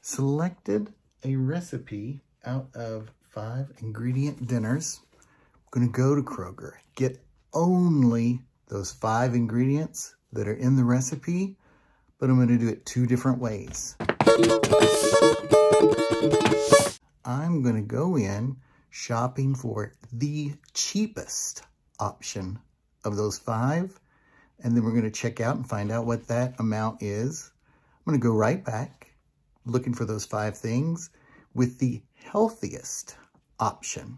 selected a recipe out of 5 ingredient dinners. I'm gonna go to Kroger, get only those 5 ingredients that are in the recipe, but I'm gonna do it 2 different ways. I'm gonna go in shopping for the cheapest option of those 5, and then we're gonna check out and find out what that amount is. I'm gonna go right back, looking for those 5 things with the healthiest option,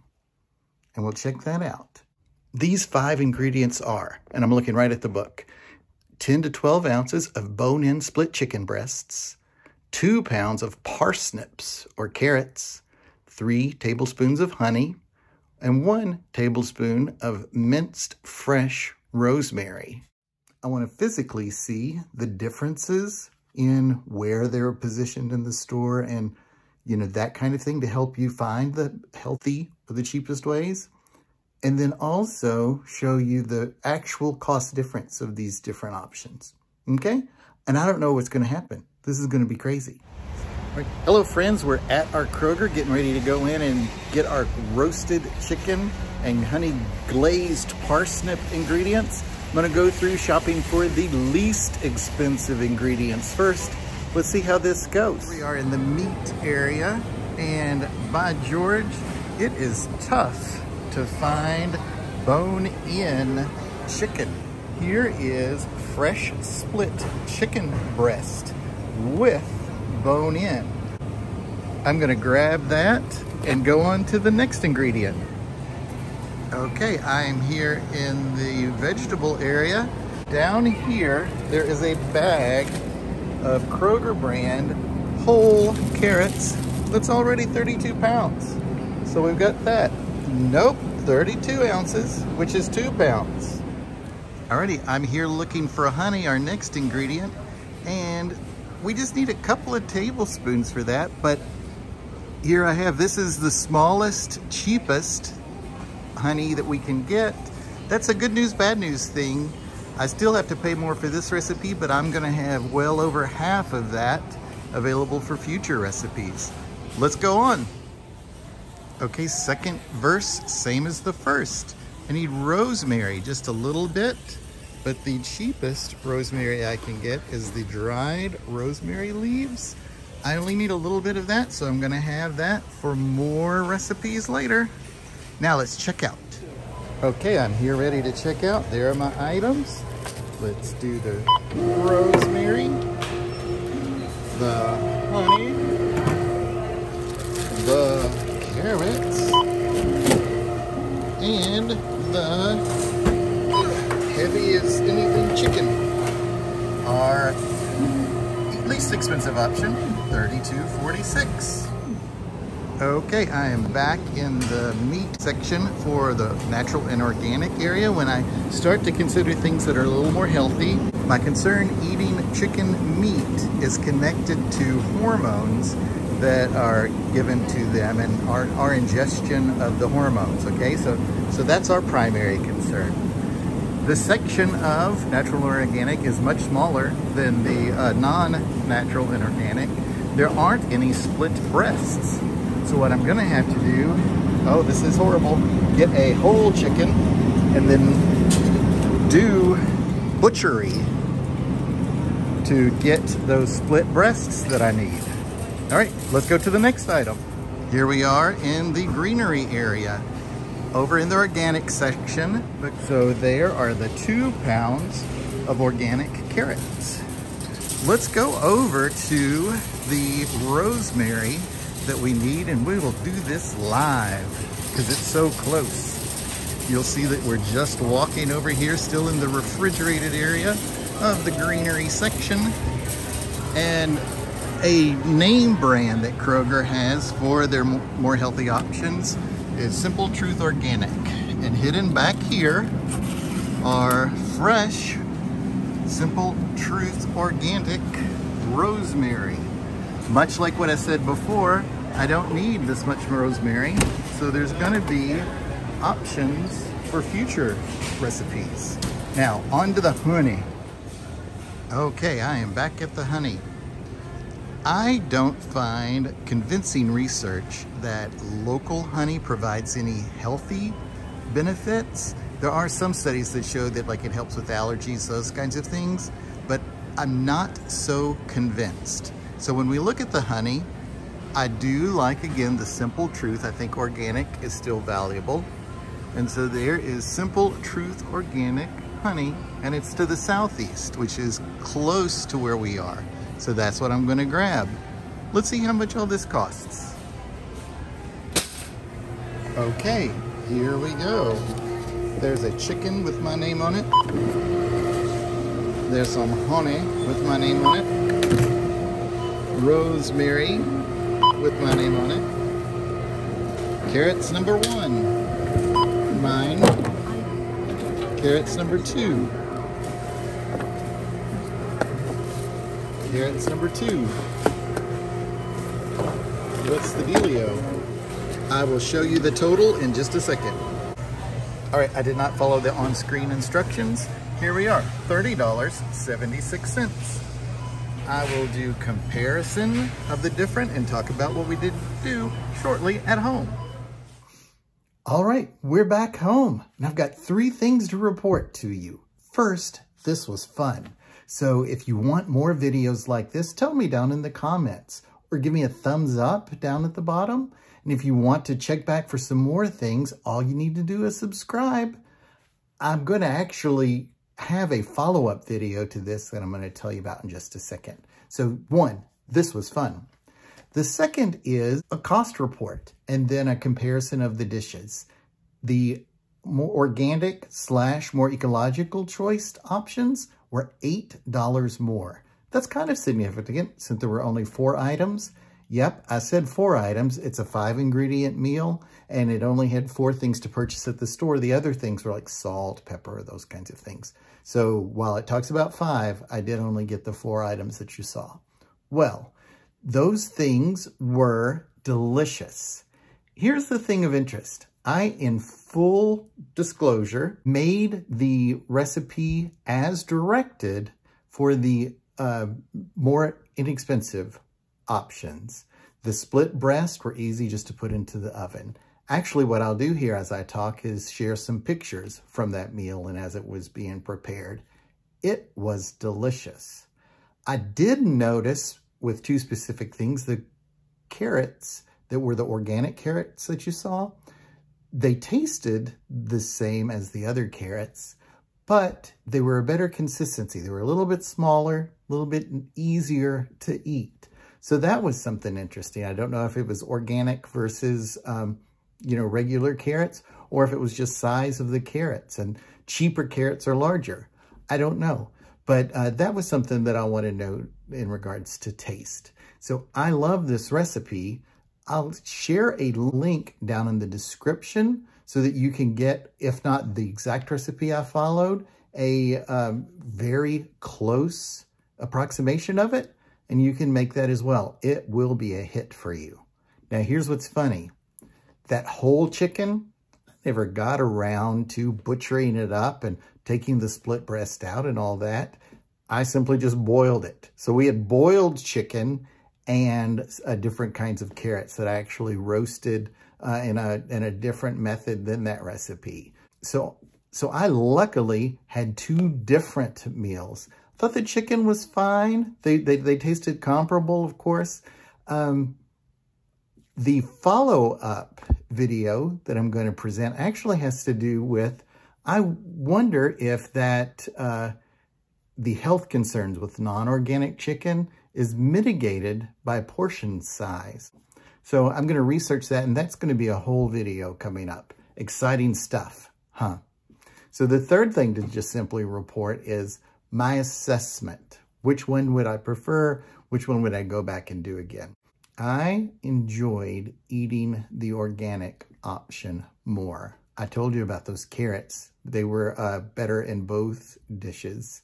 and we'll check that out. These 5 ingredients are, and I'm looking right at the book, 10 to 12 ounces of bone-in split chicken breasts, 2 pounds of parsnips or carrots, 3 tablespoons of honey, and 1 tablespoon of minced fresh rosemary. I want to physically see the differences in where they're positioned in the store and, you know, that kind of thing to help you find the healthy or the cheapest ways. And then also show you the actual cost difference of these different options, okay? And I don't know what's gonna happen. This is gonna be crazy. All right. Hello friends, we're at our Kroger getting ready to go in and get our roasted chicken and honey glazed parsnip ingredients. I'm gonna go through shopping for the least expensive ingredients first. Let's see how this goes. We are in the meat area, and by George, it is tough to find bone-in chicken. Here is fresh split chicken breast with bone-in. I'm gonna grab that and go on to the next ingredient. Okay, I'm here in the vegetable area. Down here, there is a bag of Kroger brand whole carrots that's already 32 pounds. So we've got that. Nope, 32 ounces, which is 2 pounds. Alrighty, I'm here looking for honey, our next ingredient, and we just need a couple of tablespoons for that, but here I have, this is the smallest, cheapest honey that we can get. That's a good news, bad news thing. I still have to pay more for this recipe, but I'm gonna have well over half of that available for future recipes. Let's go on. Okay, second verse, same as the first. I need rosemary, just a little bit, but the cheapest rosemary I can get is the dried rosemary leaves. I only need a little bit of that, so I'm gonna have that for more recipes later. Now let's check out. Okay, I'm here ready to check out. There are my items. Let's do the rosemary, the honey, the carrots, and the heavy as anything chicken. Our least expensive option, $32.46. Okay, I am back in the meat section for the natural and organic area. When I start to consider things that are a little more healthy, my concern eating chicken meat is connected to hormones that are given to them and our ingestion of the hormones, okay? So that's our primary concern. The section of natural and organic is much smaller than the non-natural and organic. There aren't any split breasts. So what I'm gonna have to do, oh, this is horrible, get a whole chicken and then do butchery to get those split breasts that I need. All right, let's go to the next item. Here we are in the greenery area, over in the organic section. So there are the 2 pounds of organic carrots. Let's go over to the rosemary that we need, and we will do this live because it's so close. You'll see that we're just walking over here, still in the refrigerated area of the greenery section. And a name brand that Kroger has for their more healthy options is Simple Truth Organic. And hidden back here are fresh Simple Truth Organic rosemary. Much like what I said before, I don't need this much rosemary, so there's gonna be options for future recipes. Now, on to the honey. Okay, I am back at the honey. I don't find convincing research that local honey provides any healthy benefits. There are some studies that show that like it helps with allergies, those kinds of things, but I'm not so convinced. So when we look at the honey, I do like, again, the simple truth. I think organic is still valuable. And so there is Simple Truth Organic honey, and it's to the southeast, which is close to where we are. So that's what I'm gonna grab. Let's see how much all this costs. Okay, here we go. There's a chicken with my name on it. There's some honey with my name on it. Rosemary with my name on it. Carrots number 1, mine. Carrots number 2. Carrots number 2. What's the dealio? I will show you the total in just a second. All right, I did not follow the on-screen instructions. Here we are, $30.76. I will do comparison of the different and talk about what we did do shortly at home. All right, we're back home, and I've got 3 things to report to you. First, this was fun. So if you want more videos like this, tell me down in the comments or give me a thumbs up down at the bottom. And if you want to check back for some more things, all you need to do is subscribe. I'm going to actually have a follow-up video to this that I'm going to tell you about in just a second. So 1, this was fun. The second is a cost report and then a comparison of the dishes. The more organic / more ecological choice options were $8 more. That's kind of significant since there were only 4 items. Yep, I said 4 items. It's a 5-ingredient meal, and it only had 4 things to purchase at the store. The other things were like salt, pepper, those kinds of things. So while it talks about 5, I did only get the 4 items that you saw. Well, those things were delicious. Here's the thing of interest. I, in full disclosure, made the recipe as directed for the more inexpensive options. The split breast were easy just to put into the oven. Actually, what I'll do here as I talk is share some pictures from that meal and as it was being prepared. It was delicious. I did notice with 2 specific things, the carrots that were the organic carrots that you saw, they tasted the same as the other carrots, but they were a better consistency. They were a little bit smaller, a little bit easier to eat. So that was something interesting. I don't know if it was organic versus, regular carrots, or if it was just size of the carrots and cheaper carrots are larger. I don't know. But that was something that I want to know in regards to taste. So I love this recipe. I'll share a link down in the description so that you can get, if not the exact recipe I followed, a very close approximation of it, and you can make that as well. It will be a hit for you. Now, here's what's funny. That whole chicken, I never got around to butchering it up and taking the split breast out and all that. I simply just boiled it. So we had boiled chicken and different kinds of carrots that I actually roasted in a different method than that recipe. So I luckily had 2 different meals. Thought the chicken was fine. They tasted comparable, of course. The follow-up video that I'm going to present actually has to do with, I wonder if that the health concerns with non-organic chicken is mitigated by portion size. So I'm going to research that, and that's going to be a whole video coming up. Exciting stuff, huh? So the third thing to just simply report is my assessment. Which one would I prefer? Which one would I go back and do again? I enjoyed eating the organic option more. I told you about those carrots. They were better in both dishes.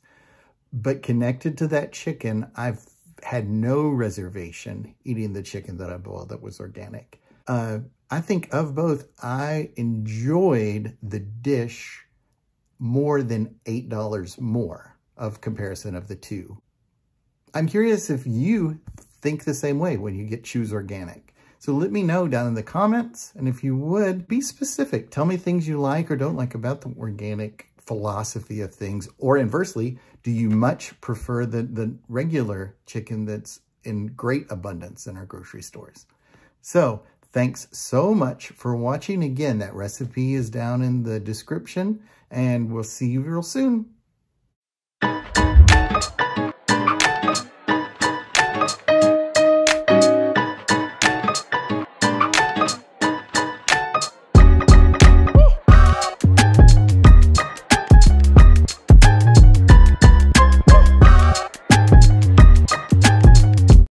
But connected to that chicken, I've had no reservation eating the chicken that I boiled that was organic. I think of both, I enjoyed the dish more than $8 more of comparison of the 2. I'm curious if you think the same way when you choose organic. So let me know down in the comments, and if you would, be specific. Tell me things you like or don't like about the organic philosophy of things, or inversely, do you much prefer the regular chicken that's in great abundance in our grocery stores? So thanks so much for watching. Again, that recipe is down in the description, and we'll see you real soon.